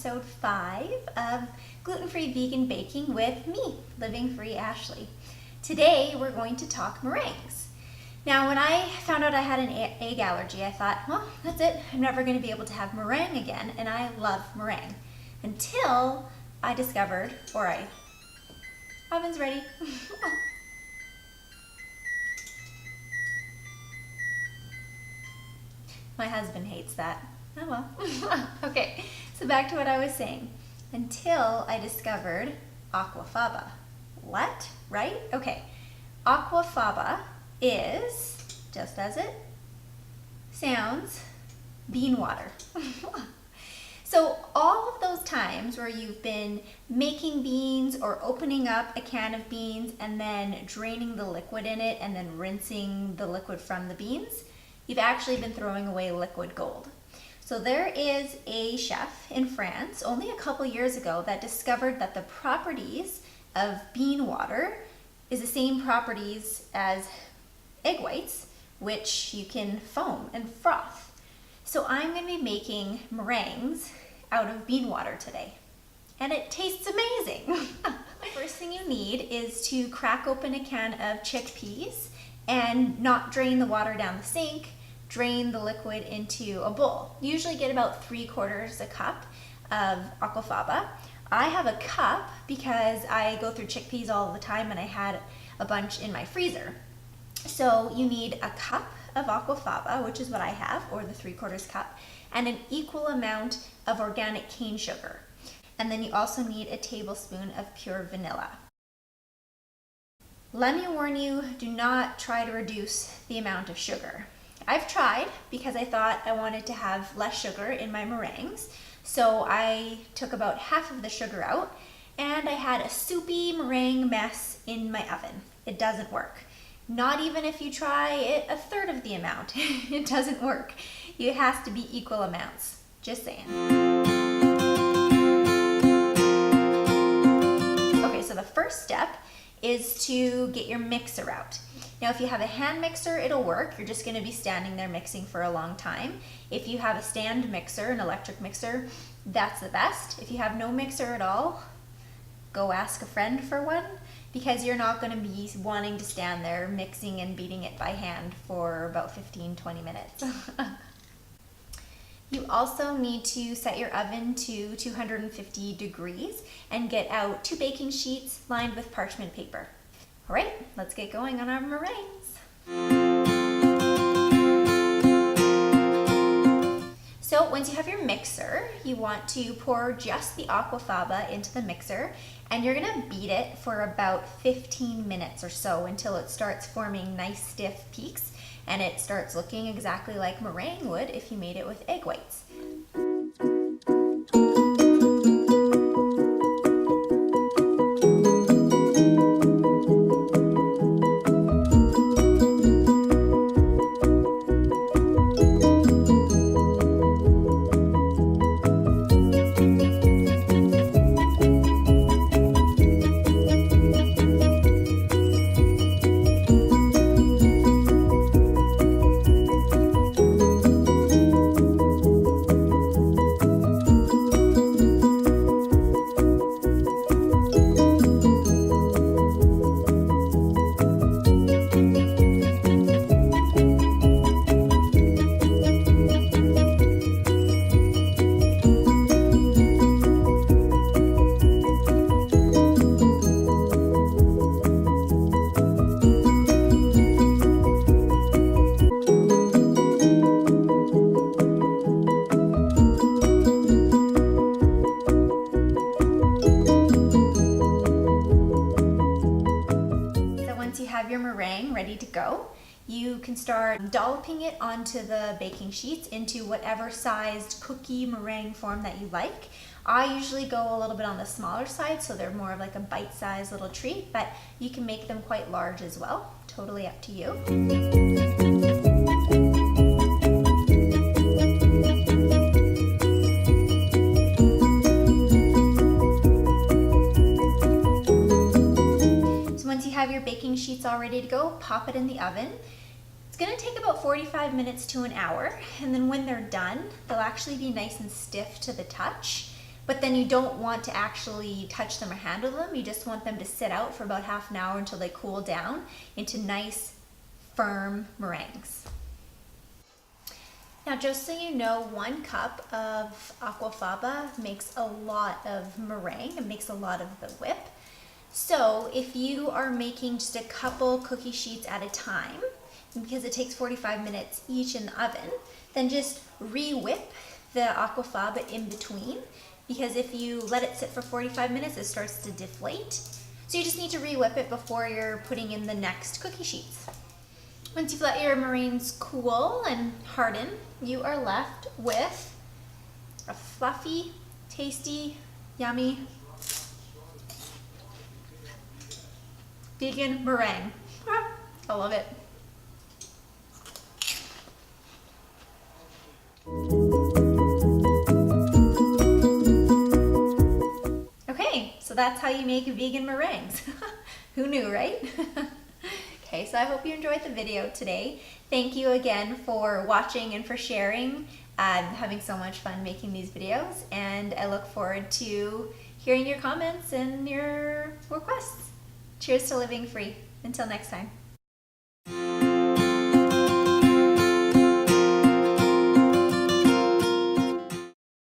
episode 5 of Gluten-Free Vegan Baking with me, Living Free Ashley. Today we're going to talk meringues. Now when I found out I had an egg allergy, I thought, well, that's it. I'm never going to be able to have meringue again, and I love meringue. Until I discovered, oven's ready. My husband hates that. Oh well. Okay, so back to what I was saying. Until I discovered Aquafaba. What? Right? Okay. Aquafaba is, just as it sounds, bean water. So all of those times where you've been making beans or opening up a can of beans and then draining the liquid in it and then rinsing the liquid from the beans, you've actually been throwing away liquid gold. So there is a chef in France only a couple years ago that discovered that the properties of bean water is the same properties as egg whites, which you can foam and froth. So I'm going to be making meringues out of bean water today. And it tastes amazing. The first thing you need is to crack open a can of chickpeas and not drain the water down the sink. Drain the liquid into a bowl. Usually get about 3/4 a cup of Aquafaba. I have a cup because I go through chickpeas all the time and I had a bunch in my freezer. So you need a cup of Aquafaba, which is what I have, or the 3/4 cup, and an equal amount of organic cane sugar. And then you also need a tablespoon of pure vanilla. Let me warn you, do not try to reduce the amount of sugar. I've tried because I thought I wanted to have less sugar in my meringues. So I took about half of the sugar out and I had a soupy meringue mess in my oven. It doesn't work. Not even if you try it a third of the amount. It doesn't work. It has to be equal amounts. Just saying. Okay, so the first step is to get your mixer out. Now if you have a hand mixer, it'll work. You're just going to be standing there mixing for a long time. If you have a stand mixer, an electric mixer, that's the best. If you have no mixer at all, go ask a friend for one, because you're not going to be wanting to stand there mixing and beating it by hand for about 15-20 minutes. You also need to set your oven to 250 degrees and get out 2 baking sheets lined with parchment paper. All right, let's get going on our meringues. So once you have your mixer, you want to pour just the Aquafaba into the mixer, and you're gonna beat it for about 15 minutes or so until it starts forming nice stiff peaks and it starts looking exactly like meringue would if you made it with egg whites. Your meringue ready to go, you can start dolloping it onto the baking sheets into whatever sized cookie meringue form that you like. I usually go a little bit on the smaller side, so they're more of like a bite-sized little treat, but you can make them quite large as well. Totally up to you. Have your baking sheets all ready to go, pop it in the oven. It's going to take about 45 minutes to an hour, and then when they're done, they'll actually be nice and stiff to the touch. but then you don't want to actually touch them or handle them. You just want them to sit out for about half an hour until they cool down into nice, firm meringues. Now, just so you know, 1 cup of Aquafaba makes a lot of meringue. It makes a lot of the whip. So if you are making just a couple cookie sheets at a time, because it takes 45 minutes each in the oven, then just re-whip the Aquafaba in between, because if you let it sit for 45 minutes, it starts to deflate. So you just need to re-whip it before you're putting in the next cookie sheets. Once you've let your meringues cool and harden, you are left with a fluffy, tasty, yummy vegan meringue. I love it. Okay, so that's how you make vegan meringues. Who knew, right? Okay, so I hope you enjoyed the video today. Thank you again for watching and for sharing. I'm having so much fun making these videos, and I look forward to hearing your comments and your requests. Cheers to living free. Until next time.